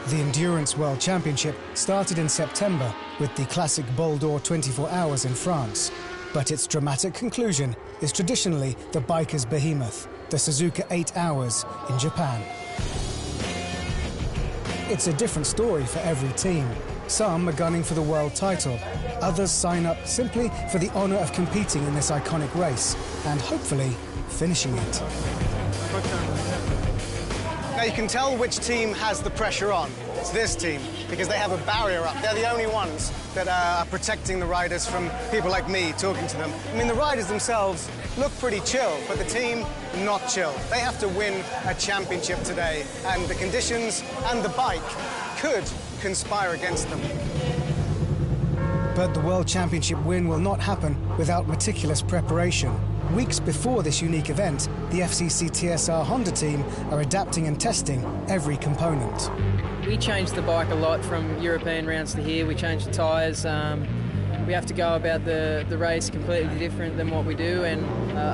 The Endurance World Championship started in September with the classic Bol d'Or 24 hours in France. But its dramatic conclusion is traditionally the biker's behemoth, the Suzuka 8 Hours in Japan. It's a different story for every team. Some are gunning for the world title. Others sign up simply for the honour of competing in this iconic race and hopefully finishing it. Now you can tell which team has the pressure on. It's this team, because they have a barrier up. They're the only ones that are protecting the riders from people like me talking to them. I mean, the riders themselves look pretty chill, but the team, not chill. They have to win a championship today, and the conditions and the bike could conspire against them. But the World Championship win will not happen without meticulous preparation. Weeks before this unique event, the FCC TSR Honda team are adapting and testing every component. We changed the bike a lot from European rounds to here. We changed the tyres. We have to go about the race completely different than what we do, and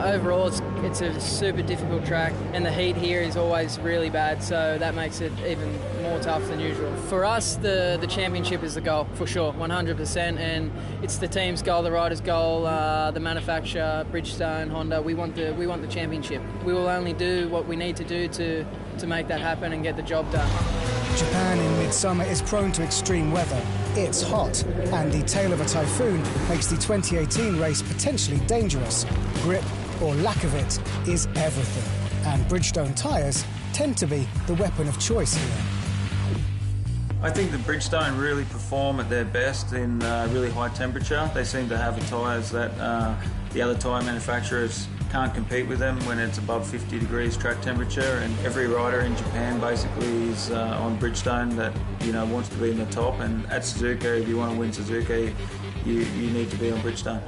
overall it's a super difficult track, and the heat here is always really bad, so that makes it even more tough than usual. For us, the championship is the goal, for sure, 100%, and it's the team's goal, the rider's goal, the manufacturer, Bridgestone, Honda. We want the championship. We will only do what we need to do to make that happen and get the job done. Japan in midsummer is prone to extreme weather. It's hot, and the tail of a typhoon makes the 2018 race potentially dangerous. Grip, or lack of it, is everything. And Bridgestone tyres tend to be the weapon of choice here. I think that Bridgestone really perform at their best in really high temperature. They seem to have tyres that the other tyre manufacturers can't compete with them when it's above 50 degrees track temperature, and every rider in Japan basically is on Bridgestone that wants to be in the top, and at Suzuka, if you want to win Suzuka, you need to be on Bridgestone.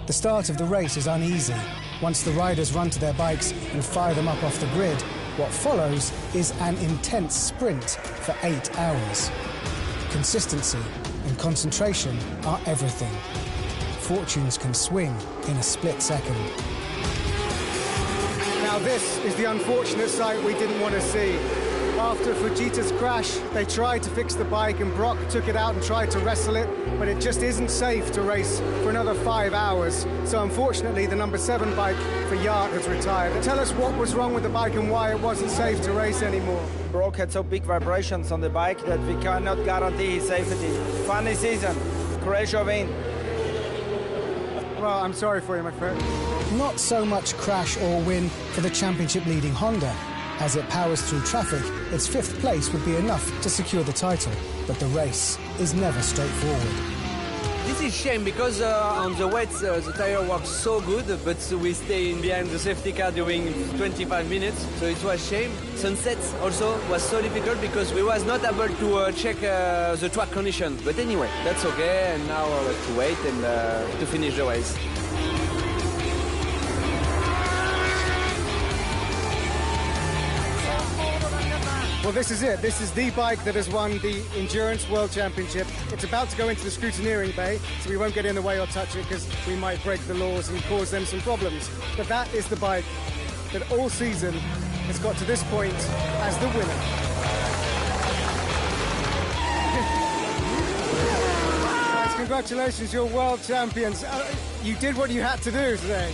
The start of the race is uneasy. Once the riders run to their bikes and fire them up off the grid, what follows is an intense sprint for 8 hours. Consistency and concentration are everything. Fortunes can swing in a split second. Now this is the unfortunate sight we didn't want to see. After Fujita's crash, they tried to fix the bike and Brock took it out and tried to wrestle it, but it just isn't safe to race for another 5 hours. So unfortunately, the number 7 bike for Yacht has retired. Tell us what was wrong with the bike and why it wasn't safe to race anymore. Brock had so big vibrations on the bike that we cannot guarantee his safety. Funny season, crash or win. Well, I'm sorry for you, my friend. Not so much crash or win for the championship-leading Honda. As it powers through traffic, its 5th place would be enough to secure the title. But the race is never straightforward. This is a shame because on the wets the tire works so good, but we stay in behind the safety car during 25 minutes, so it was a shame. Sunset also was so difficult because we was not able to check the track condition. But anyway, that's okay, and now we have to wait and to finish the race. Well, this is it. This is the bike that has won the Endurance World Championship. It's about to go into the scrutineering bay, so we won't get in the way or touch it because we might break the laws and cause them some problems. But that is the bike that all season has got to this point as the winner. Guys, congratulations, you're world champions. You did what you had to do today.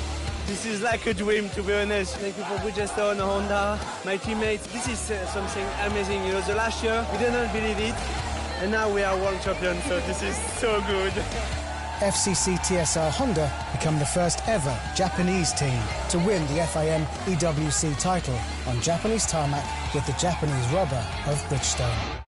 This is like a dream, to be honest. Thank you for Bridgestone, Honda, my teammates. This is something amazing. The last year, we didn't believe it, and now we are world champions, so this is so good. FCC TSR Honda become the first ever Japanese team to win the FIM EWC title on Japanese tarmac with the Japanese rubber of Bridgestone.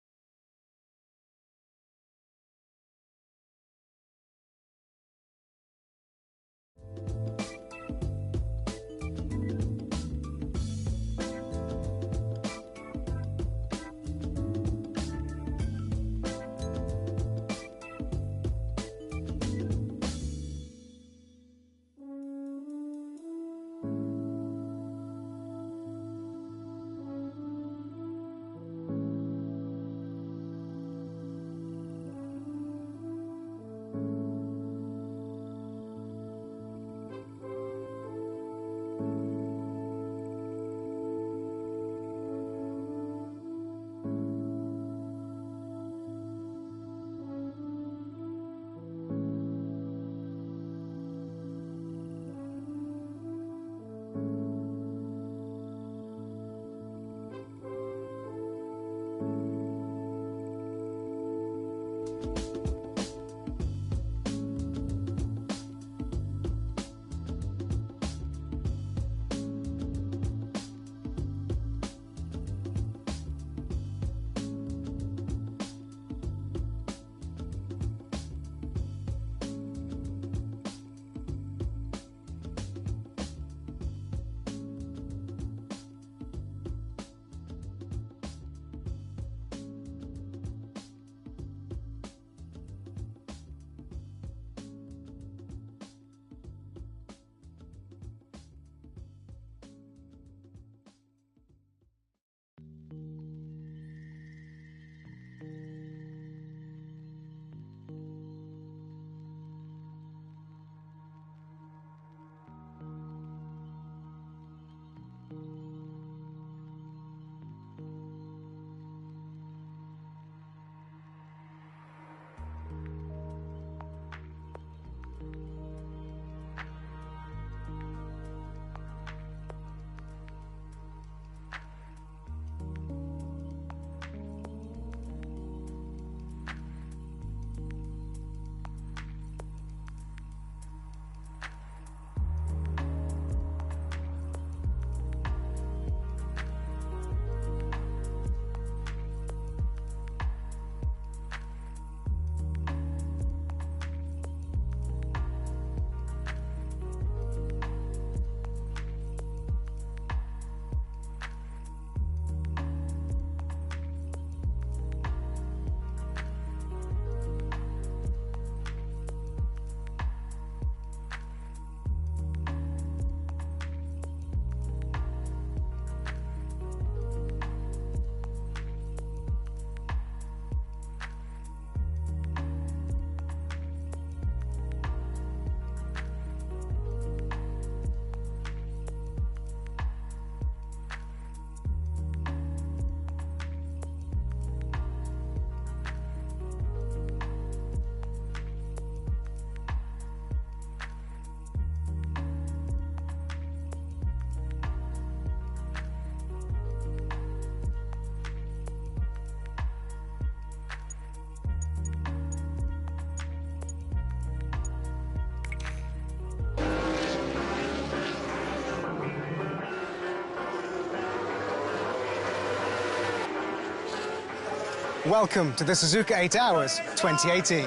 Welcome to the Suzuka 8 Hours 2018.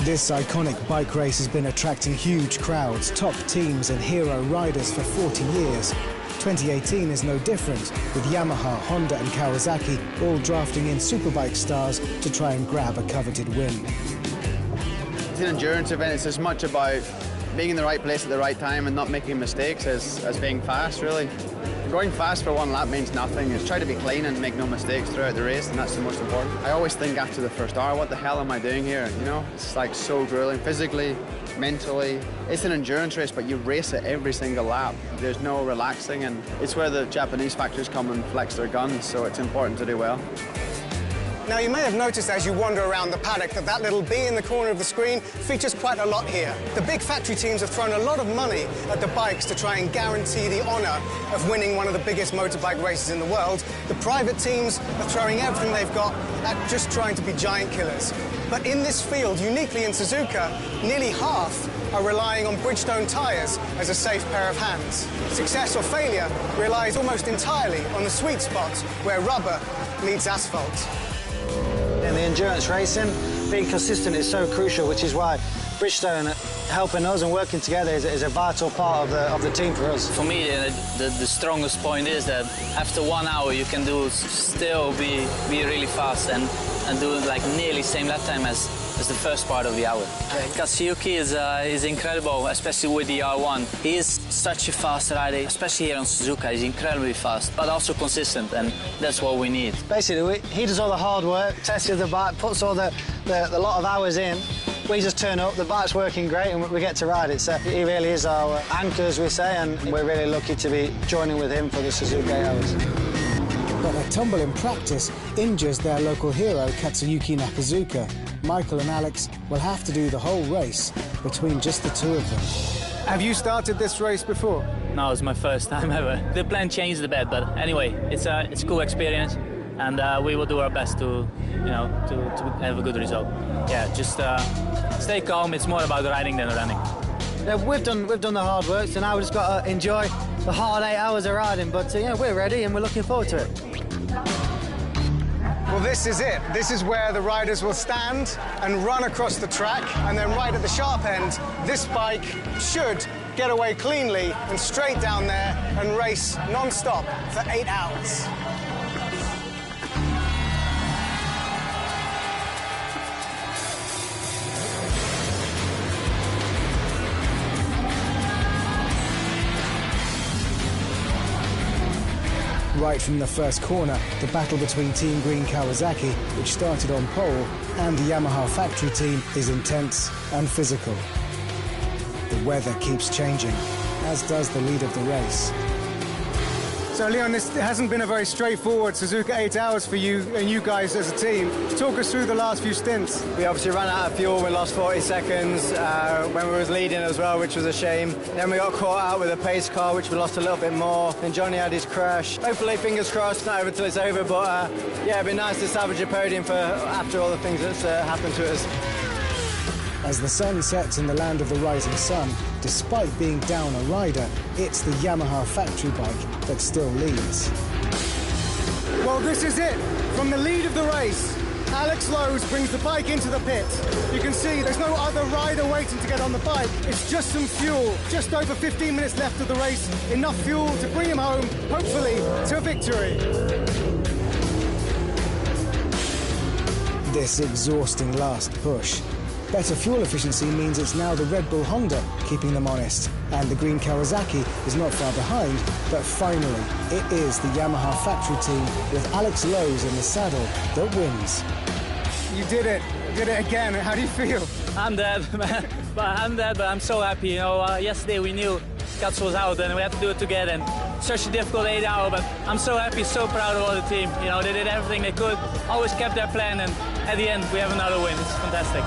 This iconic bike race has been attracting huge crowds, top teams and hero riders for 40 years. 2018 is no different, with Yamaha, Honda and Kawasaki all drafting in superbike stars to try and grab a coveted win. It's an endurance event. It's as much about being in the right place at the right time and not making mistakes as being fast, really. Going fast for one lap means nothing. It's try to be clean and make no mistakes throughout the race, and that's the most important. I always think after the first hour, what the hell am I doing here? You know, it's like so grueling, physically, mentally. It's an endurance race, but you race it every single lap. There's no relaxing, and it's where the Japanese factories come and flex their guns, so it's important to do well. Now, you may have noticed as you wander around the paddock that little B in the corner of the screen features quite a lot here. The big factory teams have thrown a lot of money at the bikes to try and guarantee the honour of winning one of the biggest motorbike races in the world. The private teams are throwing everything they've got at just trying to be giant killers. But in this field, uniquely in Suzuka, nearly half are relying on Bridgestone tyres as a safe pair of hands. Success or failure relies almost entirely on the sweet spot where rubber meets asphalt. In the endurance racing, being consistent is so crucial, which is why Bridgestone helping us and working together is a vital part of the team for us. For me, the strongest point is that after 1 hour you can still be really fast and do like nearly same lap time as the first part of the hour. Katsuyuki is incredible, especially with the R1. He is such a fast rider, especially here on Suzuka. He's incredibly fast, but also consistent, and that's what we need. Basically, he does all the hard work, tests the bike, puts all the lot of hours in. We just turn up, the bike's working great, and we get to ride it. So he really is our anchor, as we say, and we're really lucky to be joining with him for the Suzuka 8 Hours. But a tumble in practice injures their local hero, Katsuyuki Nakazuka. Michael and Alex will have to do the whole race between just the two of them. Have you started this race before? No, it's my first time ever. The plan changed a bit, but anyway, it's a cool experience, and we will do our best to have a good result. Yeah, just stay calm. It's more about riding than running. Yeah, we've done the hard work, so now we've just got to enjoy the hard 8 hours of riding. But yeah, we're ready and we're looking forward to it. Well, this is it. This is where the riders will stand and run across the track, and then right at the sharp end, this bike should get away cleanly and straight down there and race non-stop for 8 hours. Right from the first corner, the battle between Team Green Kawasaki, which started on pole, and the Yamaha factory team is intense and physical. The weather keeps changing, as does the lead of the race. So, Leon, this hasn't been a very straightforward Suzuka 8 Hours for you and you guys as a team. Talk us through the last few stints. We obviously ran out of fuel. We lost 40 seconds when we was leading as well, which was a shame. Then we got caught out with a pace car, which we lost a little bit more. Then Johnny had his crash. Hopefully, fingers crossed, not over till it's over. But yeah, it'd be nice to salvage a podium after all the things that's happened to us. As the sun sets in the land of the rising sun, despite being down a rider, it's the Yamaha factory bike that still leads. Well, this is it. From the lead of the race, Alex Lowe's brings the bike into the pit. You can see there's no other rider waiting to get on the bike. It's just some fuel. Just over 15 minutes left of the race. Enough fuel to bring him home, hopefully, to a victory. This exhausting last push. Better fuel efficiency means it's now the Red Bull Honda keeping them honest, and the Green Kawasaki is not far behind, but finally it is the Yamaha factory team with Alex Lowe's in the saddle that wins. You did it. You did it again. How do you feel? I'm dead, man. But I'm so happy. You know, yesterday we knew Kats was out and we had to do it together. And such a difficult 8 hour, but I'm so happy, so proud of all the team. You know, they did everything they could, always kept their plan, and at the end we have another win. It's fantastic.